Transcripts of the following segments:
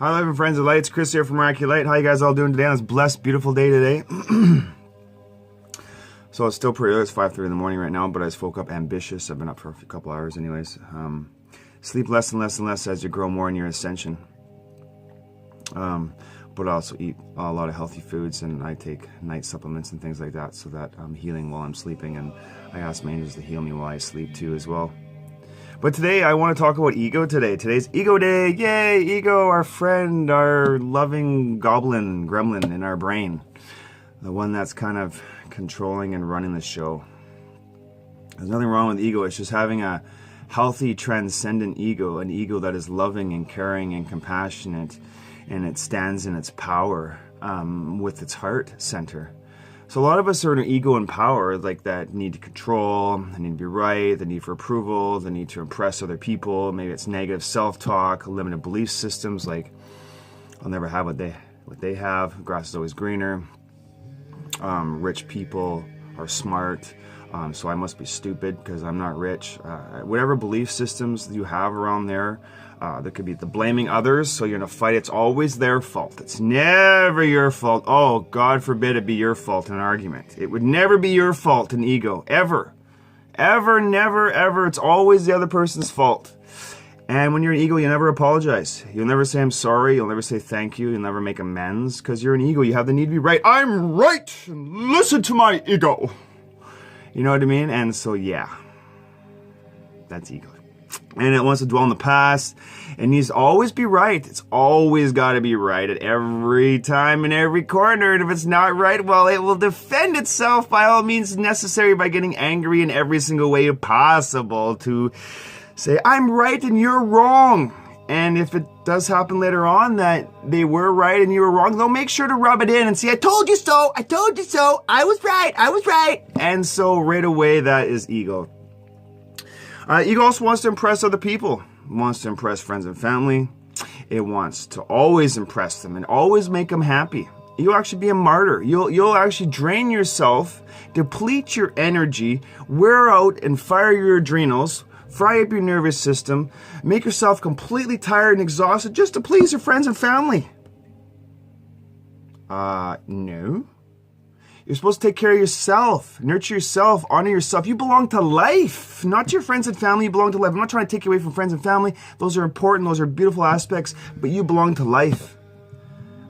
Hi, loving friends of light. It's Chris here from Miraculate. How you guys all doing today on this blessed, beautiful day today? So it's still pretty early. It's 5:30 in the morning right now, but I just woke up ambitious. I've been up for a couple hours anyways. Sleep less and less and less as you grow more in your ascension. But I also eat a lot of healthy foods, and I take night supplements and things like that so that I'm healing while I'm sleeping, and I ask my angels to heal me while I sleep too as well. But today I want to talk about ego today. Today's ego day. Yay, ego, our friend, our loving gremlin in our brain. The one that's kind of controlling and running the show. There's nothing wrong with ego. It's just having a healthy, transcendent ego, an ego that is loving and caring and compassionate, and it stands in its power with its heart center. So a lot of us are in an ego and power, like that need to control, the need to be right, the need for approval, the need to impress other people. Maybe it's negative self-talk, limited belief systems like I'll never have what they have. Grass is always greener. Rich people are smart, so I must be stupid because I'm not rich. Whatever belief systems you have around there could be the blaming others. So you're in a fight, it's always their fault. It's never your fault. Oh, God forbid it be your fault in an argument. It would never be your fault in ego, ever. Ever, never, ever. It's always the other person's fault. And when you're an ego, you never apologize. You'll never say, I'm sorry. You'll never say thank you. You'll never make amends because you're an ego. You have the need to be right. I'm right. Listen to my ego. You know what I mean? And so, yeah, that's ego. And it wants to dwell in the past. It needs to always be right. It's always got to be right at every time in every corner. And if it's not right, well, it will defend itself by all means necessary by getting angry in every single way possible to say, I'm right and you're wrong. And if it does happen later on that they were right and you were wrong, they'll make sure to rub it in and say, I told you so, I told you so, I was right, I was right. And so right away, that is ego. Ego also wants to impress other people. It wants to impress friends and family. It wants to always impress them and always make them happy. You'll actually be a martyr. You'll actually drain yourself, deplete your energy, wear out and fire your adrenals, fry up your nervous system, make yourself completely tired and exhausted just to please your friends and family. No. You're supposed to take care of yourself, nurture yourself, honor yourself. You belong to life, not to your friends and family. You belong to life. I'm not trying to take you away from friends and family. Those are important. Those are beautiful aspects, but you belong to life.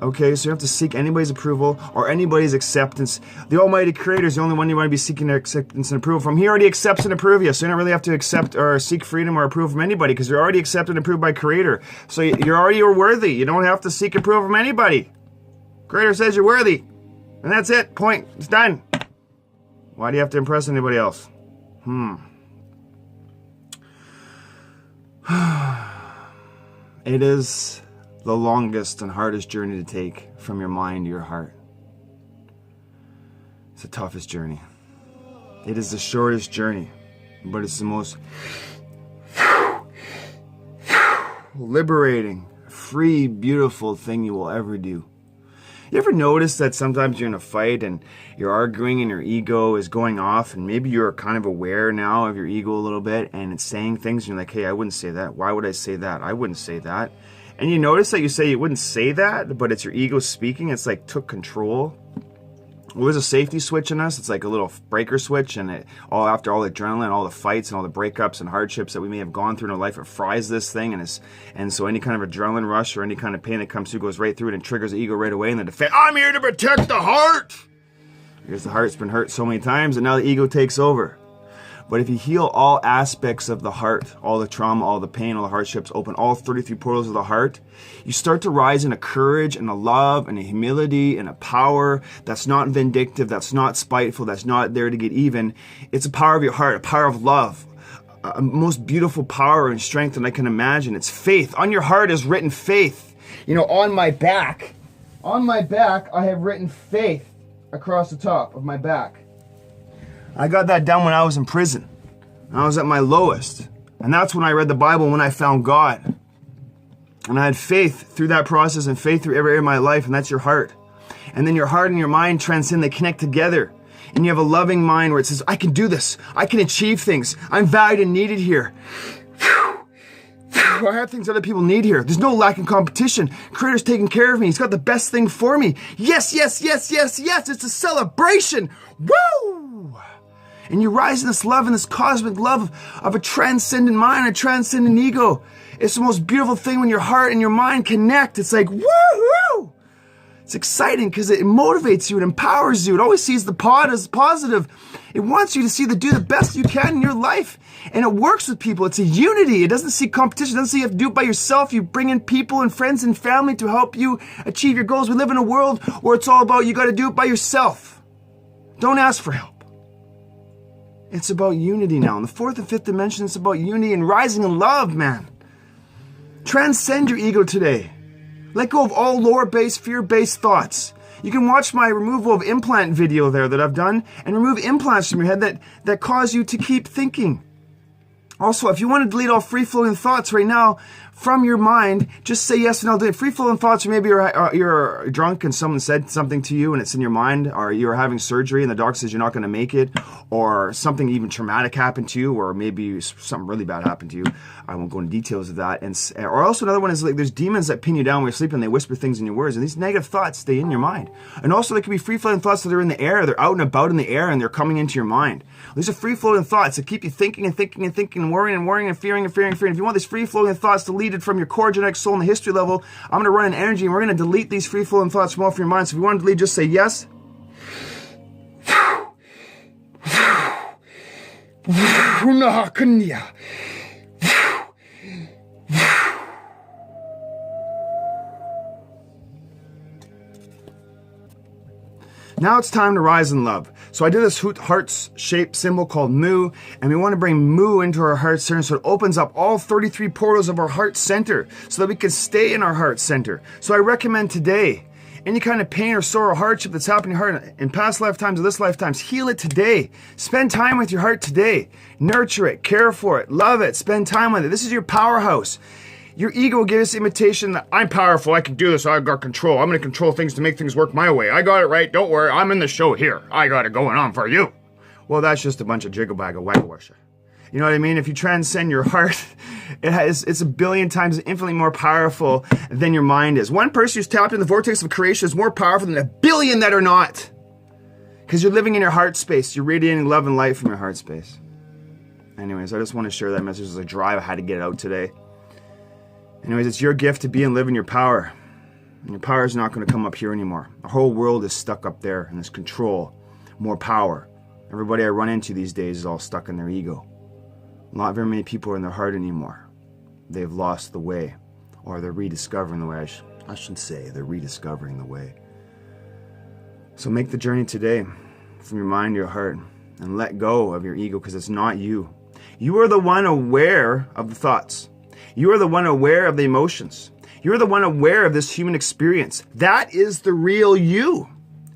Okay, so you don't have to seek anybody's approval or anybody's acceptance. The Almighty Creator is the only one you want to be seeking acceptance and approval from. He already accepts and approves you, so you don't really have to accept or seek freedom or approval from anybody because you're already accepted and approved by Creator. So you're worthy. You don't have to seek approval from anybody. Creator says you're worthy. And that's it. Point. It's done. Why do you have to impress anybody else? It is the longest and hardest journey to take from your mind to your heart. It's the toughest journey. It is the shortest journey, but it's the most liberating, free, beautiful thing you will ever do. You ever notice that sometimes you're in a fight and you're arguing and your ego is going off and maybe you're kind of aware now of your ego a little bit and it's saying things and you're like, hey, I wouldn't say that. Why would I say that? I wouldn't say that. And you notice that you say you wouldn't say that, but it's your ego speaking. It's like took control. Well, there's a safety switch in us. It's like a little breaker switch, and after all the adrenaline, all the fights, and all the breakups and hardships that we may have gone through in our life, it fries this thing, and so any kind of adrenaline rush or any kind of pain that comes through goes right through it and triggers the ego right away. And the defense, I'm here to protect the heart, because the heart's been hurt so many times, and now the ego takes over. But if you heal all aspects of the heart, all the trauma, all the pain, all the hardships, open all 33 portals of the heart, you start to rise in a courage and a love and a humility and a power that's not vindictive, that's not spiteful, that's not there to get even. It's a power of your heart, a power of love, a most beautiful power and strength that I can imagine. It's faith. On your heart is written faith. You know, on my back, I have written faith across the top of my back. I got that done when I was in prison. I was at my lowest. And that's when I read the Bible, when I found God. And I had faith through that process and faith through every area of my life, and that's your heart. And then your heart and your mind transcend, they connect together. And you have a loving mind where it says, I can do this. I can achieve things. I'm valued and needed here. I have things other people need here. There's no lack in competition. Creator's taking care of me. He's got the best thing for me. Yes, yes, yes, yes, yes. It's a celebration. Woo! And you rise in this love and this cosmic love of a transcendent mind, a transcendent ego. It's the most beautiful thing when your heart and your mind connect. It's like, woo-hoo! It's exciting because it motivates you, it empowers you, it always sees the positive. It wants you to do the best you can in your life. And it works with people. It's a unity. It doesn't see competition. It doesn't see you have to do it by yourself. You bring in people and friends and family to help you achieve your goals. We live in a world where it's all about you got to do it by yourself. Don't ask for help. It's about unity now. In the fourth and fifth dimension, it's about unity and rising in love, man. Transcend your ego today. Let go of all lower-based, fear-based thoughts. You can watch my removal of implant video there that I've done and remove implants from your head that cause you to keep thinking. Also, if you want to delete all free-flowing thoughts right now from your mind, just say yes and I'll delete free-flowing thoughts. Or maybe you're drunk and someone said something to you and it's in your mind, or you're having surgery and the doctor says you're not going to make it, or something even traumatic happened to you, or maybe something really bad happened to you. I won't go into details of that. Or also another one is like there's demons that pin you down when you're sleeping and they whisper things in your words, and these negative thoughts stay in your mind. And also there can be free-flowing thoughts that are in the air, they're out and about in the air and they're coming into your mind. These are free-flowing thoughts that keep you thinking and thinking and thinking and worrying and worrying and fearing and fearing and fearing. If you want these free-flowing thoughts deleted from your core genetic soul and the history level, I'm going to run an energy and we're going to delete these free-flowing thoughts from off your mind. So if you want to delete, just say yes. Now it's time to rise in love. So I did this heart-shaped symbol called Mu, and we want to bring Mu into our heart center so it opens up all 33 portals of our heart center so that we can stay in our heart center. So I recommend today, any kind of pain or sorrow or hardship that's happened in your heart in past lifetimes or this lifetimes, heal it today. Spend time with your heart today. Nurture it, care for it, love it, spend time with it. This is your powerhouse. Your ego will give us the imitation that I'm powerful, I can do this, I've got control, I'm going to control things to make things work my way. I got it right, don't worry, I'm in the show here. I got it going on for you. Well, that's just a bunch of jiggle bag of waggle worship. You know what I mean? If you transcend your heart, it's a billion times infinitely more powerful than your mind is. One person who's tapped in the vortex of creation is more powerful than a billion that are not. Because you're living in your heart space. You're radiating love and light from your heart space. Anyways, I just want to share that message as a drive. I had to get it out today. Anyways, it's your gift to be and live in your power. And your power is not going to come up here anymore. The whole world is stuck up there in this control, more power. Everybody I run into these days is all stuck in their ego. Not very many people are in their heart anymore. They've lost the way, or they're rediscovering the way. I should say they're rediscovering the way. So make the journey today from your mind to your heart and let go of your ego, because it's not you. You are the one aware of the thoughts. You are the one aware of the emotions. You're the one aware of this human experience. That is the real you.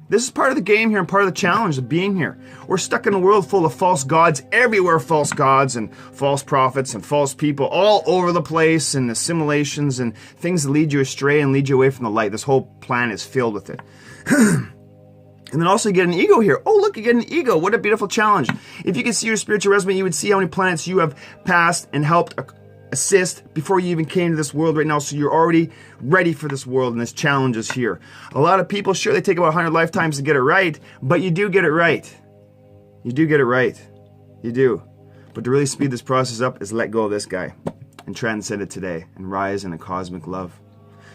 This is part of the game here and part of the challenge of being here. We're stuck in a world full of false gods everywhere, false gods and false prophets and false people all over the place, and assimilations and things that lead you astray and lead you away from the light. This whole planet is filled with it. And then also you get an ego here. Oh, look, you get an ego. What a beautiful challenge. If you could see your spiritual resume, you would see how many planets you have passed and helped assist before you even came to this world right now. So you're already ready for this world, and this challenge is here. A lot of people, sure, they take about 100 lifetimes to get it right, but you do get it right. You do get it right. You do. But to really speed this process up is let go of this guy and transcend it today and rise in a cosmic love.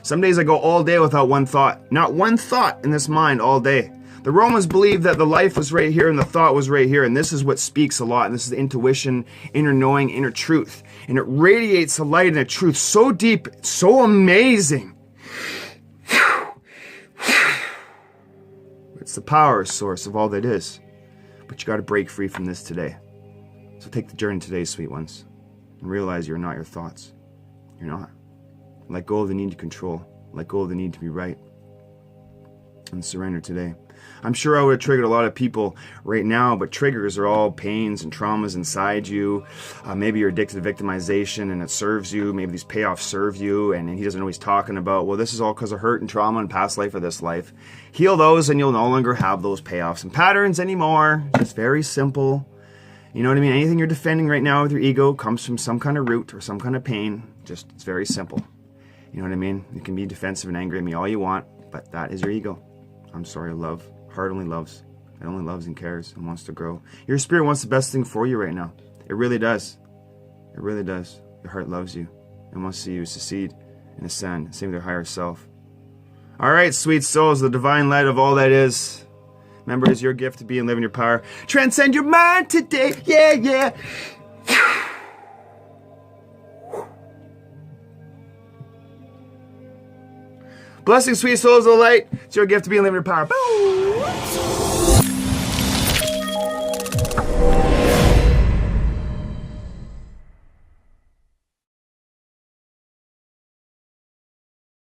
Some days I go all day without one thought. Not one thought in this mind all day. The Romans believed that the life was right here and the thought was right here, and this is what speaks a lot, and this is the intuition, inner knowing, inner truth. And it radiates a light and a truth so deep, so amazing. It's the power source of all that is. But you got to break free from this today. So take the journey today, sweet ones, and realize you're not your thoughts. You're not. Let go of the need to control. Let go of the need to be right. And surrender today. I'm sure I would have triggered a lot of people right now, but triggers are all pains and traumas inside you. Maybe you're addicted to victimization and it serves you. Maybe these payoffs serve you, and he doesn't know what he's talking about. Well, this is all because of hurt and trauma in past life or this life. Heal those and you'll no longer have those payoffs and patterns anymore. It's very simple. You know what I mean? Anything you're defending right now with your ego comes from some kind of root or some kind of pain. Just, it's very simple. You know what I mean? You can be defensive and angry at me all you want, but that is your ego. I'm sorry, love. Heart only loves. It only loves and cares and wants to grow. Your spirit wants the best thing for you right now. It really does. It really does. Your heart loves you and wants to see you succeed and ascend. Same with your higher self. All right, sweet souls, the divine light of all that is. Remember, it's your gift to be and live in your power. Transcend your mind today. Yeah, yeah. Blessings, sweet souls of the light. It's your gift to be and live in your power. Boom.